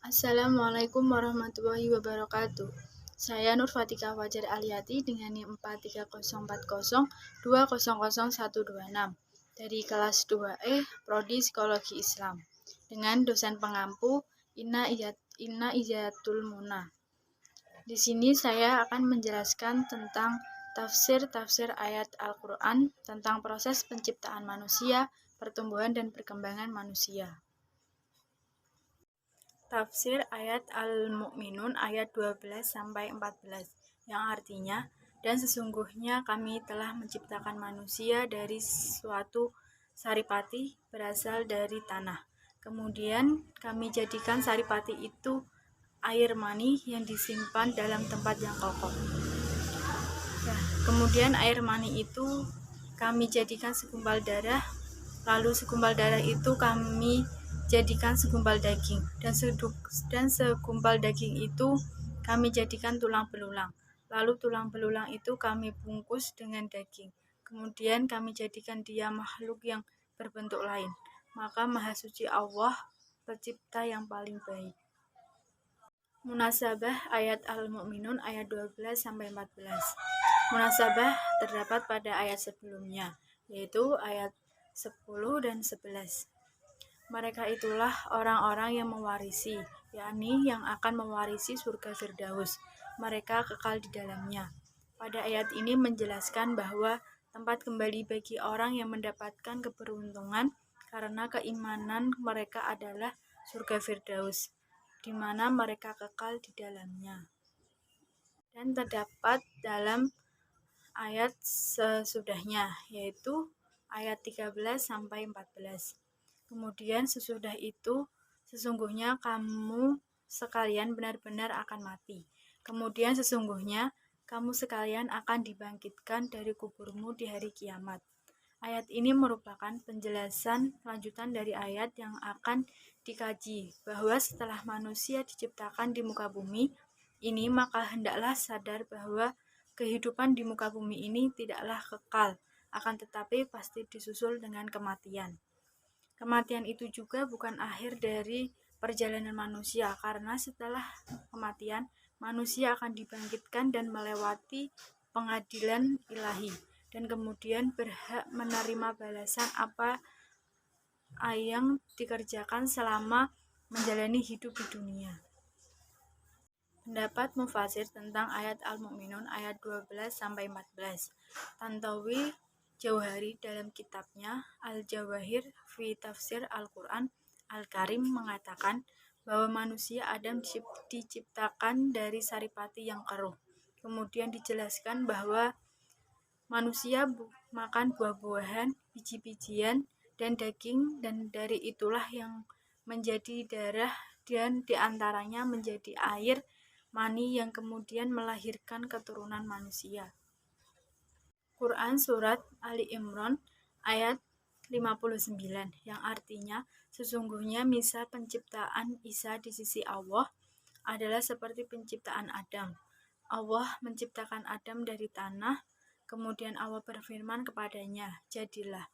Assalamualaikum warahmatullahi wabarakatuh. Saya Nur Fatika Fajar Aliyati dengan NIM 43040200126 dari kelas 2E Prodi Psikologi Islam dengan dosen pengampu Ina Izatul Muna. Di sini saya akan menjelaskan tentang tafsir ayat Al-Quran tentang proses penciptaan manusia, pertumbuhan dan perkembangan manusia. Tafsir ayat Al-Mu'minun ayat 12-14 yang artinya, dan sesungguhnya kami telah menciptakan manusia dari suatu saripati berasal dari tanah. Kemudian kami jadikan saripati itu air mani yang disimpan dalam tempat yang kokoh. Kemudian air mani itu kami jadikan segumpal darah, lalu segumpal darah itu kami jadikan segumpal daging, dan segumpal daging itu kami jadikan tulang belulang, lalu tulang belulang itu kami bungkus dengan daging, kemudian kami jadikan dia makhluk yang berbentuk lain. Maka Maha Suci Allah, Pencipta yang paling baik. Munasabah ayat Al-Mu'minun ayat 12-14. Munasabah terdapat pada ayat sebelumnya, yaitu ayat 10 dan 11. Mereka itulah orang-orang yang mewarisi, yakni yang akan mewarisi surga Firdaus. Mereka kekal di dalamnya. Pada ayat ini menjelaskan bahwa tempat kembali bagi orang yang mendapatkan keberuntungan karena keimanan mereka adalah surga Firdaus, di mana mereka kekal di dalamnya. Dan terdapat dalam ayat sesudahnya, yaitu ayat 13-14. Kemudian sesudah itu, sesungguhnya kamu sekalian benar-benar akan mati. Kemudian sesungguhnya kamu sekalian akan dibangkitkan dari kuburmu di hari kiamat. Ayat ini merupakan penjelasan lanjutan dari ayat yang akan dikaji, bahwa setelah manusia diciptakan di muka bumi ini, maka hendaklah sadar bahwa kehidupan di muka bumi ini tidaklah kekal, akan tetapi pasti disusul dengan kematian. Kematian itu juga bukan akhir dari perjalanan manusia, karena setelah kematian, manusia akan dibangkitkan dan melewati pengadilan ilahi, dan kemudian berhak menerima balasan apa yang dikerjakan selama menjalani hidup di dunia. Pendapat mufasir tentang ayat Al-Mu'minun ayat 12-14. Tantawi Jauhari dalam kitabnya Al-Jawahir fi Tafsir Al-Quran Al-Karim mengatakan bahwa manusia Adam diciptakan dari saripati yang keruh. Kemudian dijelaskan bahwa manusia makan buah-buahan, biji-bijian, dan daging, dan dari itulah yang menjadi darah, dan diantaranya menjadi air mani yang kemudian melahirkan keturunan manusia. Quran Surat Ali Imran ayat 59 yang artinya, sesungguhnya misal penciptaan Isa di sisi Allah adalah seperti penciptaan Adam. Allah menciptakan Adam dari tanah, kemudian Allah berfirman kepadanya, jadilah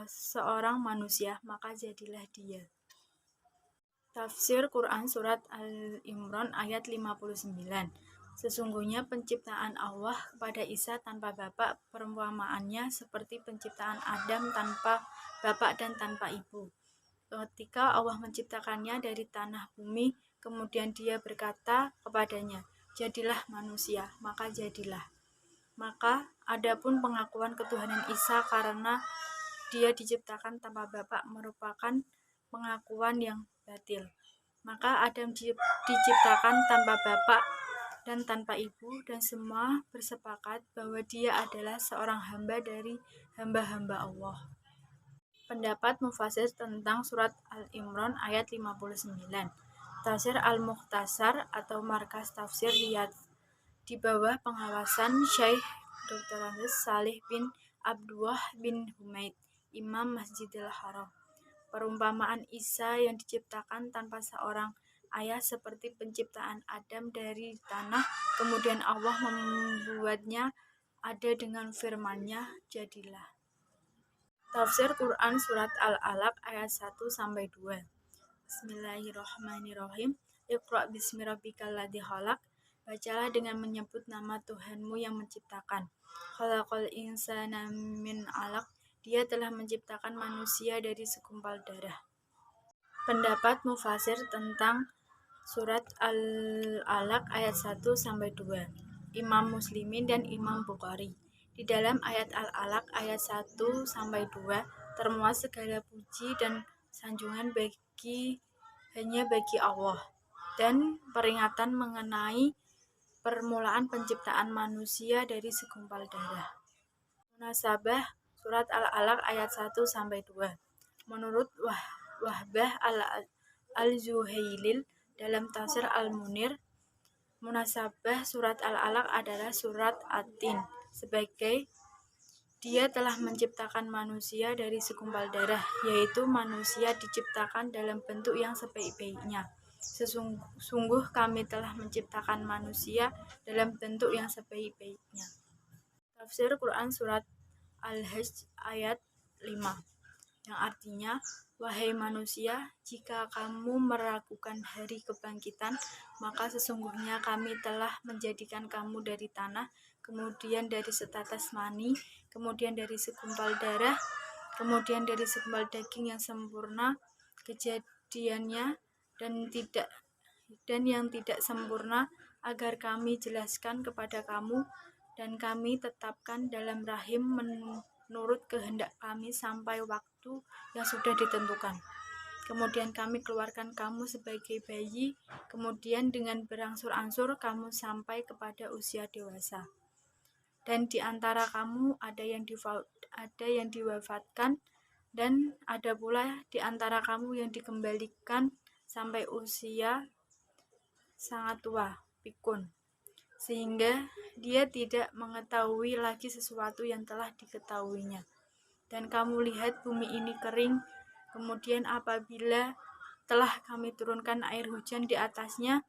seorang manusia, maka jadilah dia. Tafsir Quran Surat Al-Imran ayat 59. Sesungguhnya penciptaan Allah kepada Isa tanpa bapak perumpamaannya seperti penciptaan Adam tanpa bapak dan tanpa ibu. Ketika Allah menciptakannya dari tanah bumi, kemudian dia berkata kepadanya, jadilah manusia, maka jadilah. Maka adapun pengakuan ketuhanan Isa karena dia diciptakan tanpa bapak merupakan pengakuan yang batil. Maka Adam diciptakan tanpa bapak dan tanpa ibu, dan semua bersepakat bahwa dia adalah seorang hamba dari hamba-hamba Allah. Pendapat mufasir tentang surat Al-Imran ayat 59. Tafsir Al-Mukhtasar atau Markas Tafsir Riyadh di bawah pengawasan Syekh Dr. Salih bin Abdullah bin Humaid, Imam Masjidil Haram. Perumpamaan Isa yang diciptakan tanpa seorang ayah seperti penciptaan Adam dari tanah, kemudian Allah membuatnya ada dengan firman-Nya, jadilah. Tafsir Quran Surat Al-Alaq ayat 1-2. Bismillahirrahmanirrahim. Iqra bismi rabbikal ladzi khalaq. Bacalah dengan menyebut nama Tuhanmu yang menciptakan. Khalaqal insana min 'alaq. Dia telah menciptakan manusia dari segumpal darah. Pendapat mufasir tentang surat Al-Alaq ayat 1 sampai 2. Imam Muslimin dan Imam Bukhari. Di dalam ayat Al-Alaq ayat 1 sampai 2 termuat segala puji dan sanjungan hanya bagi Allah dan peringatan mengenai permulaan penciptaan manusia dari segumpal darah. Munasabah surat Al-Alaq ayat 1 sampai 2. Menurut Wahbah Al-Zuhailil dalam tafsir Al-Munir, munasabah surat Al-Alaq adalah surat At-Tin sebagai dia telah menciptakan manusia dari segumpal darah, yaitu manusia diciptakan dalam bentuk yang sebaik-baiknya. Sesungguh kami telah menciptakan manusia dalam bentuk yang sebaik-baiknya. Tafsir Quran surat Al-Hajj ayat 5, yang artinya, wahai manusia, jika kamu meragukan hari kebangkitan, maka sesungguhnya kami telah menjadikan kamu dari tanah, kemudian dari setetes mani, kemudian dari segumpal darah, kemudian dari segumpal daging yang sempurna kejadiannya dan yang tidak sempurna, agar kami jelaskan kepada kamu, dan kami tetapkan dalam rahim menurut kehendak kami sampai waktu yang sudah ditentukan. Kemudian kami keluarkan kamu sebagai bayi, kemudian dengan berangsur-angsur kamu sampai kepada usia dewasa. Dan di antara kamu ada yang diwafatkan, dan ada pula di antara kamu yang dikembalikan sampai usia sangat tua, pikun, sehingga dia tidak mengetahui lagi sesuatu yang telah diketahuinya. Dan kamu lihat bumi ini kering, kemudian apabila telah kami turunkan air hujan di atasnya,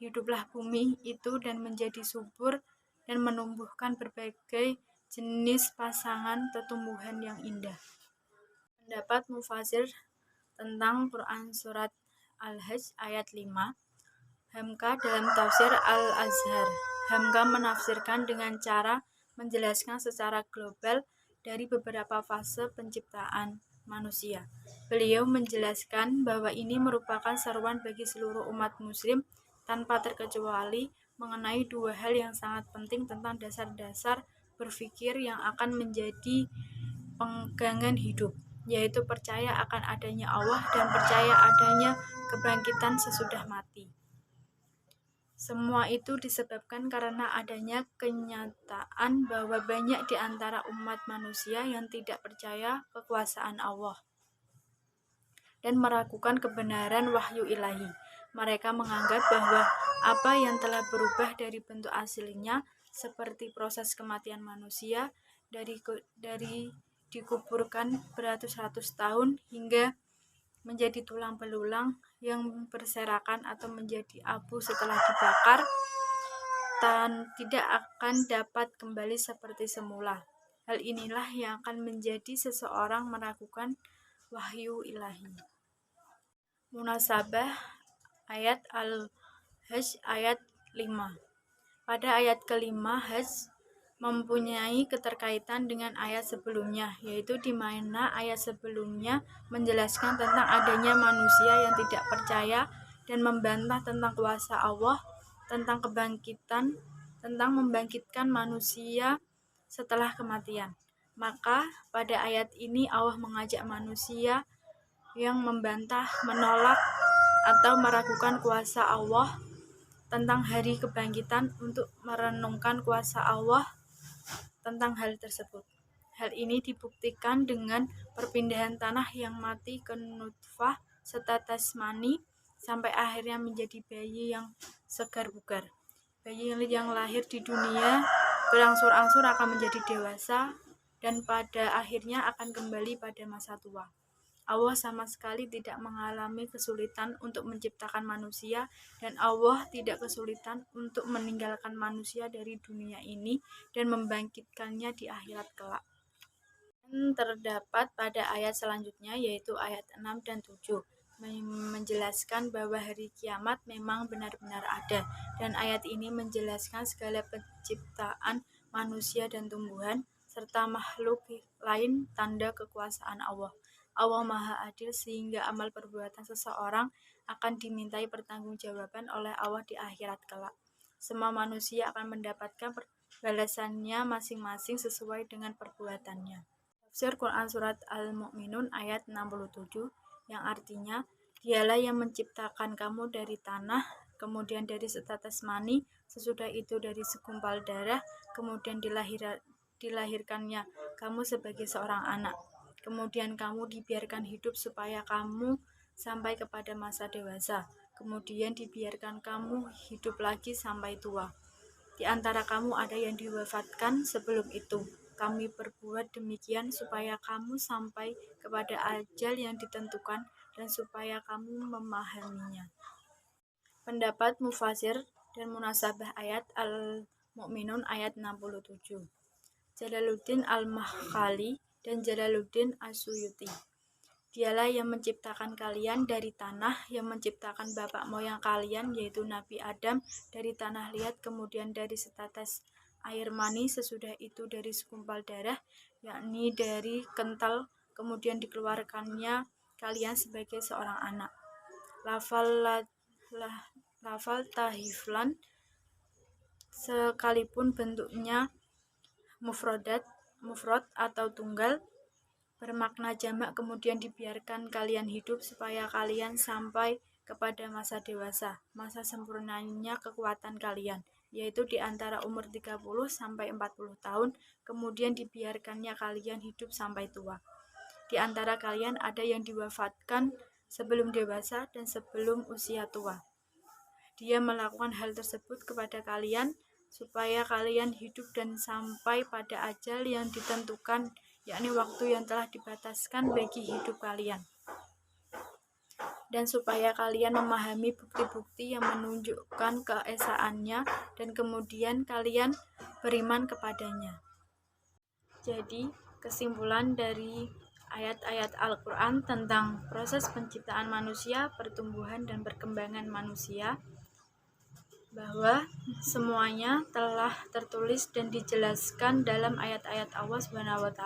hiduplah bumi itu dan menjadi subur dan menumbuhkan berbagai jenis pasangan tumbuhan yang indah. Pendapat mufasir tentang Quran surat Al-Hajj ayat 5. Hamka dalam tafsir Al-Azhar. Hamka menafsirkan dengan cara menjelaskan secara global dari beberapa fase penciptaan manusia. Beliau menjelaskan bahwa ini merupakan seruan bagi seluruh umat muslim tanpa terkecuali mengenai dua hal yang sangat penting tentang dasar-dasar berpikir yang akan menjadi pegangan hidup, yaitu percaya akan adanya Allah dan percaya adanya kebangkitan sesudah mati. Semua itu disebabkan karena adanya kenyataan bahwa banyak di antara umat manusia yang tidak percaya kekuasaan Allah dan meragukan kebenaran wahyu ilahi. Mereka menganggap bahwa apa yang telah berubah dari bentuk aslinya, seperti proses kematian manusia, dari dikuburkan beratus-ratus tahun hingga menjadi tulang belulang yang berserakan atau menjadi abu setelah dibakar, tidak akan dapat kembali seperti semula. Hal inilah yang akan menjadi seseorang meragukan wahyu ilahi. Munasabah ayat Al-Hajj ayat 5. Pada ayat kelima, Hajj mempunyai keterkaitan dengan ayat sebelumnya, yaitu di mana ayat sebelumnya menjelaskan tentang adanya manusia yang tidak percaya dan membantah tentang kuasa Allah, tentang kebangkitan, tentang membangkitkan manusia setelah kematian. Maka pada ayat ini Allah mengajak manusia yang membantah, menolak, atau meragukan kuasa Allah tentang hari kebangkitan untuk merenungkan kuasa Allah tentang hal tersebut. Hal ini dibuktikan dengan perpindahan tanah yang mati ke nutfah setetes mani sampai akhirnya menjadi bayi yang segar bugar. Bayi yang lahir di dunia berangsur-angsur akan menjadi dewasa dan pada akhirnya akan kembali pada masa tua. Allah sama sekali tidak mengalami kesulitan untuk menciptakan manusia, dan Allah tidak kesulitan untuk meninggalkan manusia dari dunia ini dan membangkitkannya di akhirat kelak. Dan terdapat pada ayat selanjutnya, yaitu ayat 6 dan 7. menjelaskan bahwa hari kiamat memang benar-benar ada, dan ayat ini menjelaskan segala penciptaan manusia dan tumbuhan serta makhluk lain tanda kekuasaan Allah. Allah Maha Adil sehingga amal perbuatan seseorang akan dimintai pertanggungjawaban oleh Allah di akhirat kelak. Semua manusia akan mendapatkan balasannya masing-masing sesuai dengan perbuatannya. Tafsir Quran Surat Al-Mu'minun ayat 67 yang artinya, dialah yang menciptakan kamu dari tanah, kemudian dari setetes mani, sesudah itu dari segumpal darah, kemudian dilahirkannya kamu sebagai seorang anak. Kemudian kamu dibiarkan hidup supaya kamu sampai kepada masa dewasa. Kemudian dibiarkan kamu hidup lagi sampai tua. Di antara kamu ada yang diwafatkan sebelum itu. Kami berbuat demikian supaya kamu sampai kepada ajal yang ditentukan dan supaya kamu memahaminya. Pendapat mufasir dan munasabah ayat Al-Mu'minun ayat 67. Jalaluddin Al-Mahkali dan Jalaluddin As-Suyuti. Dialah yang menciptakan kalian dari tanah, yang menciptakan bapak moyang kalian yaitu Nabi Adam dari tanah liat, kemudian dari setetes air mani, sesudah itu dari segumpal darah, yakni dari kental, kemudian dikeluarkannya kalian sebagai seorang anak. Lafal tahiflan sekalipun bentuknya mufrad atau tunggal bermakna jamak, kemudian dibiarkan kalian hidup supaya kalian sampai kepada masa dewasa, masa sempurnanya kekuatan kalian, yaitu di antara umur 30 sampai 40 tahun, kemudian dibiarkannya kalian hidup sampai tua. Di antara kalian ada yang diwafatkan sebelum dewasa dan sebelum usia tua. Dia melakukan hal tersebut kepada kalian supaya kalian hidup dan sampai pada ajal yang ditentukan, yakni waktu yang telah dibataskan bagi hidup kalian, dan supaya kalian memahami bukti-bukti yang menunjukkan keesaannya dan kemudian kalian beriman kepadanya. Jadi, kesimpulan dari ayat-ayat Al-Quran tentang proses penciptaan manusia, pertumbuhan dan perkembangan manusia, bahwa semuanya telah tertulis dan dijelaskan dalam ayat-ayat Allah SWT.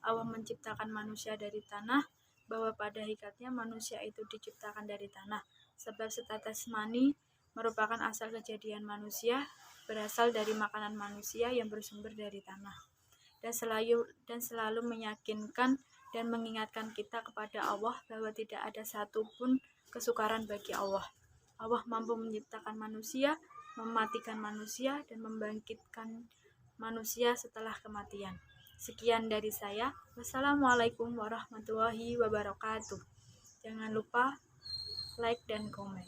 Allah menciptakan manusia dari tanah, bahwa pada hakikatnya manusia itu diciptakan dari tanah, sebab setetes mani merupakan asal kejadian manusia, berasal dari makanan manusia yang bersumber dari tanah, dan selalu meyakinkan dan mengingatkan kita kepada Allah bahwa tidak ada satupun kesukaran bagi Allah. Allah mampu menciptakan manusia, mematikan manusia, dan membangkitkan manusia setelah kematian. Sekian dari saya. Wassalamualaikum warahmatullahi wabarakatuh. Jangan lupa like dan komen.